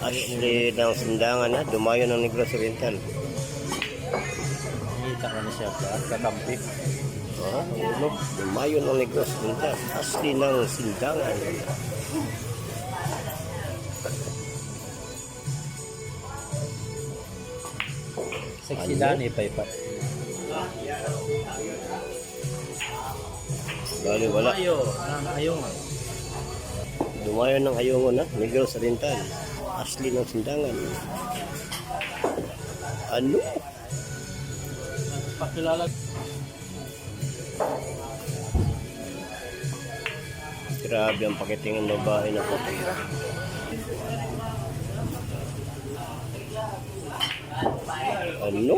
Ashley ng Sindangan na, dumayo ng Negros Oriental. Nakita ko na siya ba? Kakampi. Ulo, dumayo ng Negros Oriental. Ashley ng Sindangan. Sexy Dani pa ipa. Bali wala. Ayaw nga. Dumayo ng Ayungon na, Negros Oriental. Ashley ng Sindangan. Ano? Pakilala. Grabe ang pakitingin ng babae na puti. Ano?